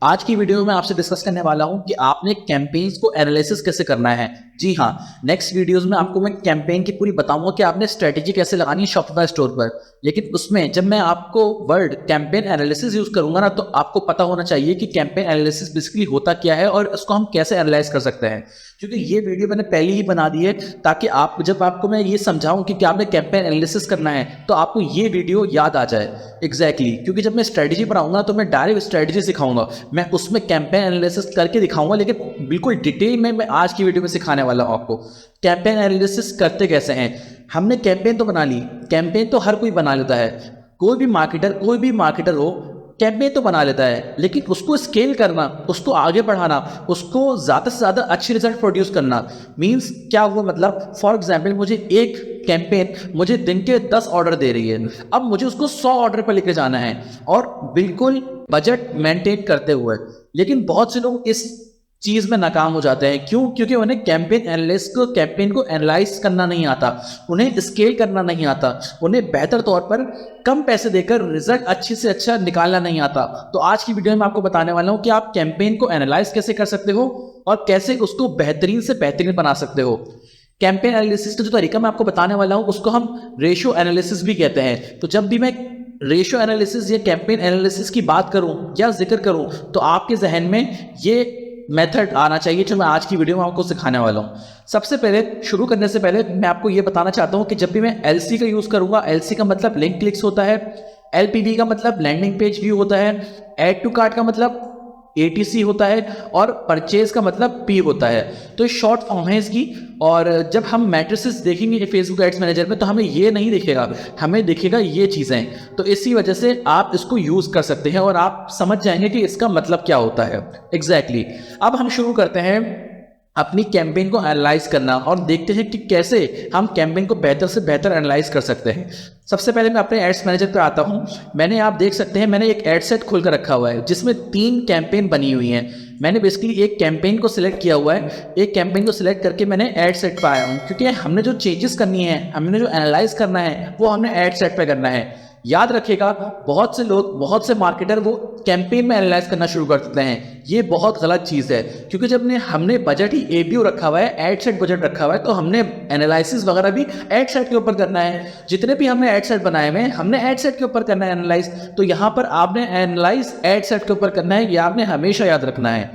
आज की वीडियो में आपसे डिस्कस करने वाला हूं कि आपने कैंपेन्स को एनालिसिस कैसे करना है। जी हाँ, नेक्स्ट वीडियोस में आपको मैं कैंपेन की पूरी बताऊंगा कि आपने स्ट्रेटेजी कैसे लगानी है शॉपिफाई स्टोर पर। लेकिन उसमें जब मैं आपको वर्ड कैंपेन एनालिसिस यूज करूंगा ना, तो आपको पता होना चाहिए कि कैंपेन एनालिसिस बेसिकली होता क्या है और उसको हम कैसे एनालाइज कर सकते हैं। क्योंकि ये वीडियो मैंने पहले ही बना दी है ताकि आप जब आपको मैं ये समझाऊं कि क्या आपने कैंपेन एनालिसिस करना है तो आपको ये वीडियो याद आ जाए। एग्जैक्टली क्योंकि जब मैं स्ट्रेटेजी बनाऊंगा तो मैं डायरेक्ट स्ट्रेटेजी सिखाऊंगा, मैं उसमें कैंपेन एनालिसिस करके दिखाऊंगा, लेकिन बिल्कुल डिटेल में मैं आज की वीडियो में सिखाने वाला हूं आपको कैंपेन एनालिसिस करते कैसे हैं। हमने कैंपेन तो बना ली, कैंपेन तो हर कोई बना लेता है, कोई भी मार्केटर हो कैंपेन तो बना लेता है, लेकिन उसको स्केल करना, उसको आगे बढ़ाना, उसको ज़्यादा से ज़्यादा अच्छे रिजल्ट प्रोड्यूस करना मीन्स क्या हुआ, मतलब फॉर एग्जाम्पल मुझे एक कैंपेन मुझे दिन के 10 ऑर्डर दे रही है, अब मुझे उसको 100 ऑर्डर पर लेके जाना है और बिल्कुल बजट मेंटेन करते हुए। लेकिन बहुत से लोग इस चीज में नाकाम हो जाते हैं। क्यों? क्योंकि उन्हें कैंपेन को एनालाइज करना नहीं आता, उन्हें स्केल करना नहीं आता, उन्हें बेहतर तौर पर कम पैसे देकर रिजल्ट अच्छे से अच्छा निकालना नहीं आता। तो आज की वीडियो में आपको बताने वाला हूं कि आप कैंपेन को एनालाइज कैसे कर सकते हो और कैसे उसको बेहतरीन से बेहतरीन बना सकते हो। कैंपेन एनालिसिस का जो तरीका मैं आपको बताने वाला हूं उसको हम रेशियो एनालिसिस भी कहते हैं। तो जब भी मैं रेशियो एनालिसिस या कैंपेन एनालिसिस की बात करूं या जिक्र करूं तो आपके जहन में ये मेथड आना चाहिए जो मैं आज की वीडियो में आपको सिखाने वाला हूं। सबसे पहले शुरू करने से पहले मैं आपको ये बताना चाहता हूं कि जब भी मैं एलसी का यूज करूंगा, एलसी का मतलब लिंक क्लिक्स होता है, एलपीवी का मतलब लैंडिंग पेज व्यू होता है, ऐड टू कार्ट का मतलब एटीसी होता है और परचेज का मतलब पी होता है। तो ये शॉर्ट फॉर्म है इसकी। और जब हम मैट्रिसेस देखेंगे फेसबुक एड्स मैनेजर में तो हमें ये नहीं दिखेगा, हमें दिखेगा ये चीज़ें। तो इसी वजह से आप इसको यूज़ कर सकते हैं और आप समझ जाएंगे कि इसका मतलब क्या होता है। एग्जैक्टली अब हम शुरू करते हैं अपनी कैंपेन को एनालाइज करना और देखते हैं कि कैसे हम कैंपेन को बेहतर से बेहतर एनालाइज कर सकते हैं। सबसे पहले मैं अपने एड्स मैनेजर पर आता हूं। मैंने, आप देख सकते हैं, मैंने एक एड सेट खोल कर रखा हुआ है जिसमें 3 कैंपेन बनी हुई हैं। मैंने बेसिकली एक कैंपेन को सिलेक्ट किया हुआ है, एक कैंपेन को सिलेक्ट करके मैंने एड सेट पर आया हूँ, क्योंकि हमने जो चेंजेस करनी है, हमने जो एनालाइज करना है वो हमने एड सेट पर करना है। याद रखिएगा, बहुत से लोग, बहुत से मार्केटर वो कैंपेन में एनालाइज करना शुरू कर देते हैं। ये बहुत गलत चीज़ है, क्योंकि जब हमने बजट ही एबीओ रखा हुआ है, एड सेट बजट रखा हुआ है, तो हमने एनालिसिस वगैरह भी एड सेट के ऊपर करना है। जितने भी हमने एड सेट बनाए हुए हैं हमने एड सेट के ऊपर करना है एनालाइज। तो यहाँ पर आपने एनालाइज एड सेट के ऊपर करना है, ये आपने हमेशा याद रखना है।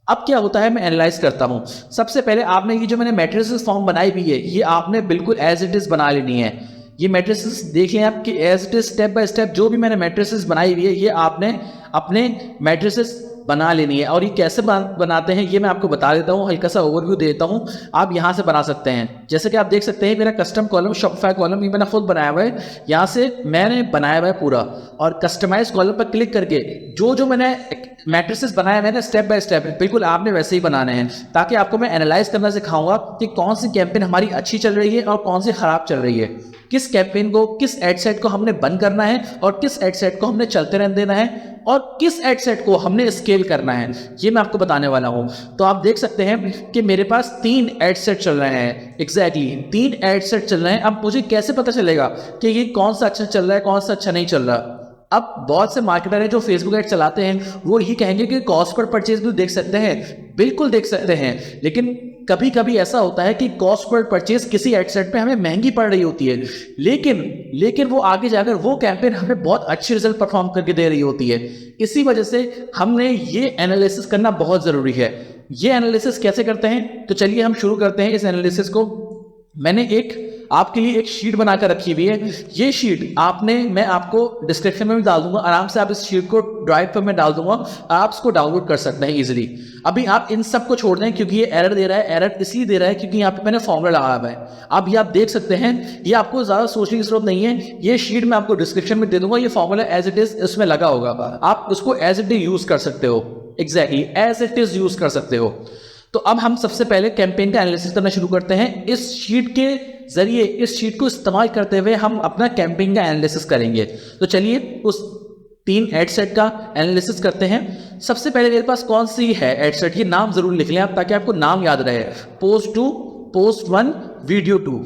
अब क्या होता है, मैं एनालाइज करता हूँ। सबसे पहले आपने ये जो मैंने मैट्रिसेस फॉर्म बनाई हुई है ये आपने बिल्कुल एज इट इज़ बना लेनी है। ये मैट्रिसेस देख लें आप कि as it is step by step जो भी मैंने मैट्रिसेस बनाई हुई है ये आपने अपने मैट्रिसेस बना लेनी है। और ये कैसे बनाते हैं ये मैं आपको बता देता हूँ, हल्का सा ओवरव्यू देता हूँ। आप यहाँ से बना सकते हैं, जैसे कि आप देख सकते हैं मेरा कस्टम कॉलम, शॉपिफाई कॉलम, ये मैंने खुद बनाया हुआ है। यहाँ से मैंने बनाया हुआ है पूरा, और कस्टमाइज कॉलम पर क्लिक करके जो जो मैंने मैट्रिसेस बनाया मैंने स्टेप बाय स्टेप बिल्कुल आपने वैसे ही बनाने हैं, ताकि आपको मैं एनालाइज करना सिखाऊंगा कि कौन सी कैंपेन हमारी अच्छी चल रही है और कौन सी खराब चल रही है, किस कैंपेन को, किस एड सेट को हमने बंद करना है और किस एड सेट को हमने चलते रहने देना है और किस एड सेट को हमने स्केल करना है, ये मैं आपको बताने वाला हूं। तो आप देख सकते हैं कि मेरे पास 3 एड सेट चल रहे हैं। एग्जैक्टली 3 एड सेट चल रहे हैं। अब मुझे कैसे पता चलेगा कि ये कौन सा अच्छा चल रहा है, कौन सा अच्छा नहीं चल रहा? अब बहुत से मार्केटर हैं जो फेसबुक एड चलाते हैं, वो यही कहेंगे कि कॉस्ट पर परचेज भी देख सकते हैं। बिल्कुल देख सकते हैं, लेकिन कभी कभी ऐसा होता है कि कॉस्ट पर परचेज किसी एड सेट पे हमें महंगी पड़ रही होती है, लेकिन वो आगे जाकर वो कैंपेन हमें बहुत अच्छे रिजल्ट परफॉर्म करके दे रही होती है। इसी वजह से हमने ये एनालिसिस करना बहुत ज़रूरी है। ये एनालिसिस कैसे करते हैं, तो चलिए हम शुरू करते हैं इस एनालिसिस को। मैंने आपके लिए एक शीट बनाकर रखी हुई है। ये शीट मैं आपको डिस्क्रिप्शन में भी डाल दूंगा, आराम से आप इस शीट को ड्राइव पर मैं डाल दूंगा, आप इसको डाउनलोड कर सकते हैं इजीली। अभी आप इन सब को छोड़ दें क्योंकि ये एरर दे रहा है। एरर इसलिए दे रहा है क्योंकि यहाँ पे मैंने फॉर्मूला लगाया हुआ है। अब ये आप देख सकते हैं, ये आपको ज़्यादा सोचने की जरूरत नहीं है। ये शीट मैं आपको डिस्क्रिप्शन में दे दूंगा, ये फॉर्मूला एज इट इज इसमें लगा होगा, आप उसको एज इट इज यूज कर सकते हो। Exactly as it is use कर सकते हो। तो अब हम सबसे पहले कैंपेन का एनालिसिस करना शुरू करते हैं। इस शीट के जरिए, इस शीट को इस्तेमाल करते हुए हम अपना कैंपेन का एनालिसिस करेंगे। तो चलिए उस 3 एड सेट का एनालिसिस करते हैं। सबसे पहले मेरे पास कौन सी है एड सेट, ये नाम जरूर लिख लें आप ताकि आपको नाम याद रहे। पोस्ट 2, पोस्ट 1, वीडियो 2,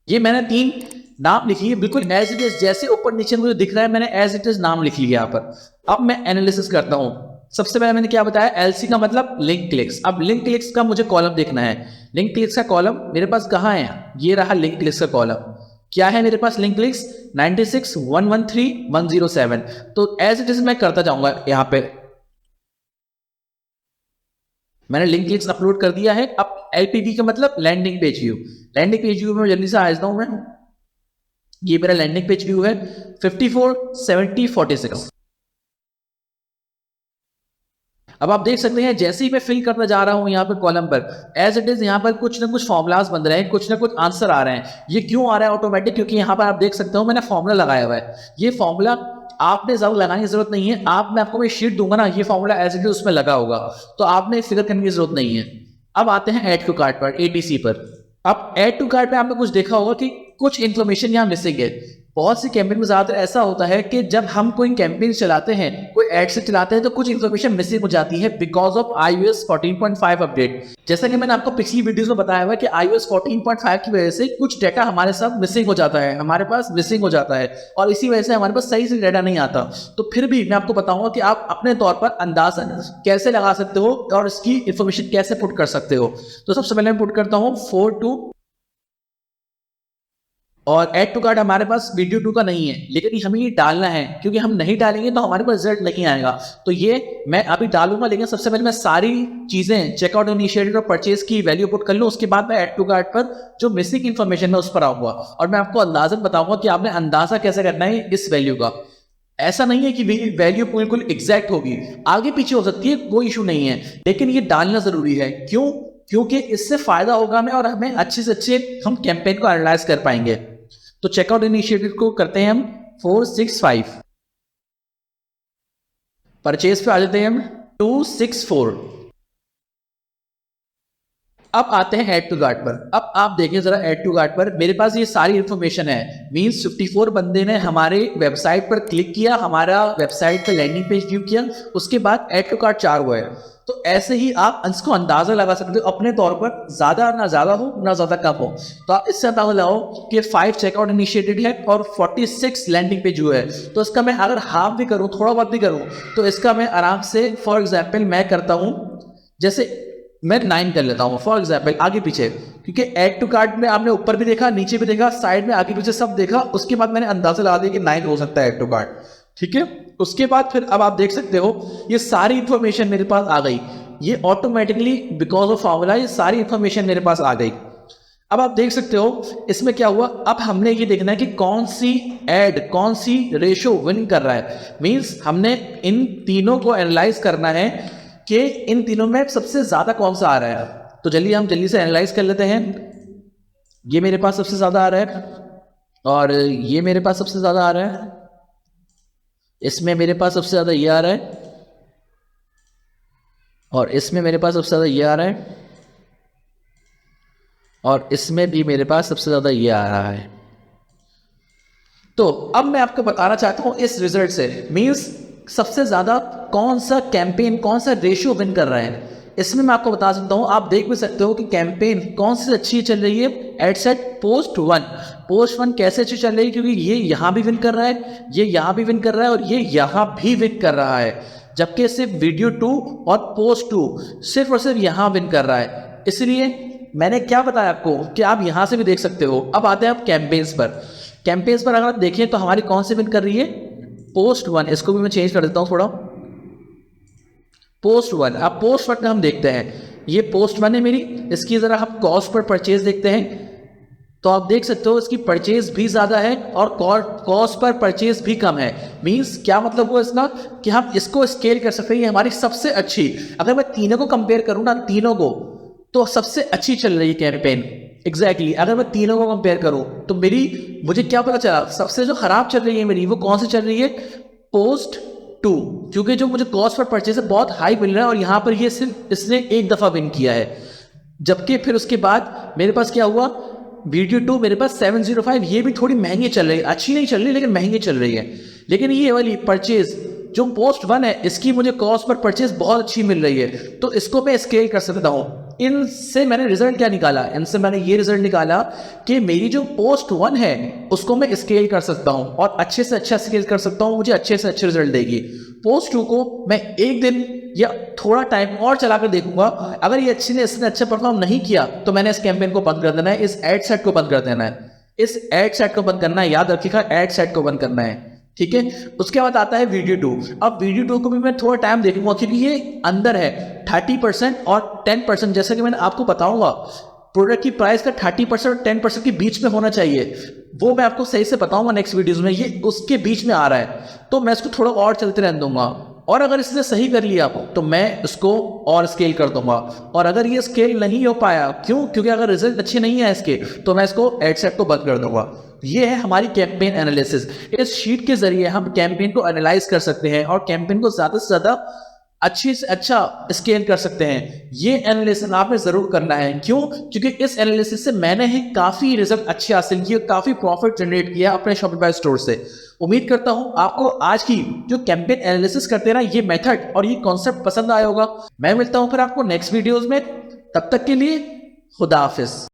ये मैंने 3 नाम लिख लिए बिल्कुल एज इट इज, जैसे ऊपर नीचे मुझे दिख रहा है मैंने एज इट इज नाम लिख लिया यहाँ पर। अब मैं एनालिसिस करता हूँ। सबसे पहले मैंने क्या बताया, एलसी का मतलब लिंक क्लिक्स। अब लिंक क्लिक्स का मुझे कॉलम देखना है। लिंक क्लिक्स का कॉलम मेरे पास कहाँ है, ये रहा लिंक क्लिक्स का कॉलम। क्या है मेरे पास लिंक क्लिक्स 96 113 107। तो एज इट इज मैं करता जाऊंगा। यहाँ पे मैंने लिंक क्लिक्स अपलोड कर दिया है। अब एलपीवी का मतलब landing page view. Landing page view में जल्दी से आ जाता हूं मैं। ये मेरा लैंडिंग पेज व्यू है 54 70 46। अब आप देख सकते हैं जैसे ही मैं फिल करना जा रहा हूं यहाँ पे कॉलम पर, एज इट इज यहाँ पर कुछ ना कुछ फॉर्मुलाज बन रहे हैं, कुछ ना कुछ आंसर आ रहे हैं। ये क्यों आ रहा है ऑटोमेटिक, क्योंकि यहाँ पर आप देख सकते हो मैंने फॉर्मुला लगाया हुआ है। ये फॉर्मुला आपने जरूर लगाने की जरूरत नहीं है। मैं आपको कोई शीट दूंगा ना, ये फॉर्मुला एज इट इज उसमें लगा होगा, तो आपने फिगर करने की जरूरत नहीं है। अब आते हैं ऐड टू कार्ट पर, एटीसी पर। अब ऐड टू कार्ट पे आपने कुछ देखा होगा कि कुछ इन्फॉर्मेशन यहाँ मिसिंग है। बहुत सी कैंपेन में ज्यादातर ऐसा होता है कि जब हम कोई कैंपेन चलाते हैं, कोई एड से चलाते हैं, तो कुछ इन्फॉर्मेशन मिसिंग हो जाती है बिकॉज ऑफ iOS 14.5 अपडेट। जैसा कि मैंने आपको पिछली वीडियोस में बताया हुआ कि iOS 14.5 की वजह से कुछ डाटा हमारे साथ मिसिंग हो जाता है, हमारे पास मिसिंग हो जाता है, और इसी वजह से हमारे पास सही से डाटा नहीं आता। तो फिर भी मैं आपको बताऊंगा कि आप अपने तौर पर अंदाजा कैसे लगा सकते हो और इसकी इन्फॉर्मेशन कैसे पुट कर सकते हो। तो सबसे पहले मैं पुट करता हूँ 42, और ऐड टू कार्ट हमारे पास वीडियो 2 का नहीं है, लेकिन हमें ये डालना है, क्योंकि हम नहीं डालेंगे तो हमारे पास रिजल्ट नहीं आएगा। तो ये मैं अभी डालूंगा, लेकिन सबसे पहले मैं सारी चीजें चेकआउट इनिशिएटेड और परचेज की वैल्यू पुट कर लूँ। उसके बाद मैं ऐड टू कार्ट पर जो मिसिंग इन्फॉर्मेशन है उस पर आऊंगा, और मैं आपको अंदाजन बताऊंगा कि आपने अंदाजा कैसे करना है इस वैल्यू का। ऐसा नहीं है कि वैल्यू बिल्कुल एग्जैक्ट होगी, आगे पीछे हो सकती है, कोई इशू नहीं है, लेकिन ये डालना जरूरी है। क्यों? क्योंकि इससे फायदा होगा हमें, और हमें अच्छे से अच्छे हम कैंपेन को एनालाइज कर पाएंगे। तो चेकआउट इनिशिएटिव को करते हैं हम 465, परचेज पे आ जाते हैं हम 264। अब आते हैं ऐड टू कार्ट पर। अब आप देखिए जरा ऐड टू कार्ट पर मेरे पास ये सारी इंफॉर्मेशन है। मींस 54 बंदे ने हमारे वेबसाइट पर क्लिक किया, हमारा वेबसाइट पर लैंडिंग पेज व्यू किया, उसके बाद ऐड टू कार्ट 4 हुआ है। तो ऐसे ही आप इसको अंदाजा लगा सकते हो अपने तौर पर, ज्यादा ना ज्यादा हो ना ज्यादा कम हो। तो आप इससे अंदाजा लगाओ कि 5 चेकआउट इनिशिएटेड है और 46 लैंडिंग पेज व्यू है। तो इसका मैं अगर हाफ भी करूं, थोड़ा बहुत भी करूं, तो इसका मैं आराम से, फॉर एग्जाम्पल मैं करता हूं, जैसे मैं 9 कर लेता हूँ फॉर एग्जाम्पल, आगे पीछे, क्योंकि ऐड टू कार्ट में आपने ऊपर भी देखा, नीचे भी देखा, साइड में आगे पीछे सब देखा, उसके बाद मैंने अंदाजा लगा दिया कि 9 हो सकता है ऐड टू कार्ट। ठीक है, उसके बाद फिर अब आप देख सकते हो ये सारी इंफॉर्मेशन मेरे पास आ गई। ये ऑटोमेटिकली बिकॉज ऑफ फॉर्मूला ये सारी इंफॉर्मेशन मेरे पास आ गई। अब आप देख सकते हो इसमें क्या हुआ। अब हमने ये देखना है कि कौन सी एड, कौन सी रेशो विन कर रहा है। मींस हमने इन तीनों को एनालाइज करना है कि इन तीनों में सबसे ज्यादा कौन सा आ रहा है। तो चलिए हम जल्दी से एनालाइज कर लेते हैं। ये मेरे पास सबसे ज्यादा आ रहा है, और ये मेरे पास सबसे ज्यादा आ रहा है, इसमें मेरे पास सबसे ज्यादा ये आ रहा है, और इसमें मेरे पास सबसे ज्यादा ये आ रहा है, और इसमें भी मेरे पास सबसे ज्यादा ये आ रहा है। तो अब मैं आपको बताना चाहता हूं इस रिजल्ट से, मींस सबसे ज्यादा कौन सा कैंपेन, कौन सा रेशियो विन कर रहा है। इसमें मैं आपको बता सकता हूं, आप देख भी सकते हो कि कैंपेन कौन सी अच्छी चल रही है। एडसेट पोस्ट 1, पोस्ट 1 कैसे अच्छी चल रही है, क्योंकि ये यहां भी विन कर रहा है, ये यहां भी विन कर रहा है, और ये यहां भी विन कर रहा है। जबकि सिर्फ वीडियो 2 और पोस्ट 2 सिर्फ और सिर्फ यहां विन कर रहा है। इसलिए मैंने क्या बताया आपको कि आप यहां से भी देख सकते हो। अब आते हैं आप कैंपेन्स पर। कैंपेन्स पर अगर आप देखें तो हमारी कौन सी विन कर रही है, पोस्ट 1। इसको भी मैं चेंज कर देता हूं थोड़ा, पोस्ट 1। अब पोस्ट 1 हम देखते हैं, ये पोस्ट 1 है मेरी। इसकी जरा हम कॉस्ट पर परचेज देखते हैं, तो आप देख सकते हो इसकी परचेज भी ज्यादा है और कॉस्ट पर परचेज भी कम है। मींस क्या मतलब हुआ इसका कि हम इसको स्केल कर सकते हैं। ये हमारी सबसे अच्छी, अगर मैं तीनों को कंपेयर करूं ना, तीनों को, तो सबसे अच्छी चल रही है कैंपेन। एग्जैक्टली अगर मैं तीनों को कंपेयर करूं तो मुझे क्या पता चला, सबसे जो खराब चल रही है मेरी, वो कौन सी चल रही है, पोस्ट 2। क्योंकि जो मुझे कॉस्ट पर परचेज है बहुत हाई मिल रहा है, और यहां पर ये सिर्फ इसने एक दफा विन किया है। जबकि फिर उसके बाद मेरे पास क्या हुआ, वीडियो 2 मेरे पास 705, ये भी थोड़ी महंगी चल रही है, अच्छी नहीं चल रही लेकिन महंगी चल रही है। लेकिन ये वाली परचेज जो पोस्ट 1 है, इसकी मुझे कॉस्ट पर परचेज बहुत अच्छी मिल रही है, तो इसको मैं स्केल कर सकता हूँ। इनसे मैंने रिजल्ट क्या निकाला, इनसे मैंने ये रिजल्ट निकाला कि मेरी जो पोस्ट 1 है उसको मैं स्केल कर सकता हूँ, और अच्छे से अच्छा स्केल कर सकता हूँ, मुझे अच्छे से अच्छे रिजल्ट देगी। पोस्ट 2 को मैं एक दिन या थोड़ा टाइम और चलाकर देखूंगा। अगर ये इसने अच्छा परफॉर्म नहीं किया तो मैंने इस कैंपेन को बंद कर देना है, इस एड सेट को बंद कर देना है, इस एड सेट को बंद करना है, याद रखिएगा एड सेट को बंद करना है, ठीक है। उसके बाद आता है वीडियो 2। अब वीडियो 2 को भी मैं थोड़ा टाइम देखूंगा क्योंकि ये अंदर है 30% और 10%, जैसा कि मैंने आपको बताऊंगा प्रोडक्ट की प्राइस का 30% और 10% के बीच में होना चाहिए, वो मैं आपको सही से बताऊंगा नेक्स्ट वीडियोस में। ये उसके बीच में आ रहा है तो मैं इसको थोड़ा और चलते रहने दूंगा, और अगर इसने सही कर लिया तो मैं इसको और स्केल कर दूंगा। और अगर ये स्केल नहीं हो पाया, क्योंकि अगर रिजल्ट अच्छे नहीं है इसके, तो मैं इसको एड सेट को बंद कर दूंगा। ये है हमारी कैंपेन एनालिसिस। इस शीट के जरिए हम कैंपेन को एनालाइज कर सकते हैं और कैंपेन को ज्यादा से ज्यादा अच्छे से अच्छा स्केल कर सकते हैं। ये एनालिसिस आपने जरूर करना है। क्यों? क्योंकि इस एनालिसिस से मैंने ही काफी रिजल्ट अच्छे हासिल किए, काफी प्रॉफिट जनरेट किया अपने शॉपिफाई स्टोर से। उम्मीद करता हूं आपको आज की जो कैंपेन एनालिसिस करते हैं ना, ये मेथड और ये कॉन्सेप्ट पसंद आया होगा। मैं मिलता हूं फिर आपको नेक्स्ट वीडियोस में, तब तक के लिए खुदा हाफिज।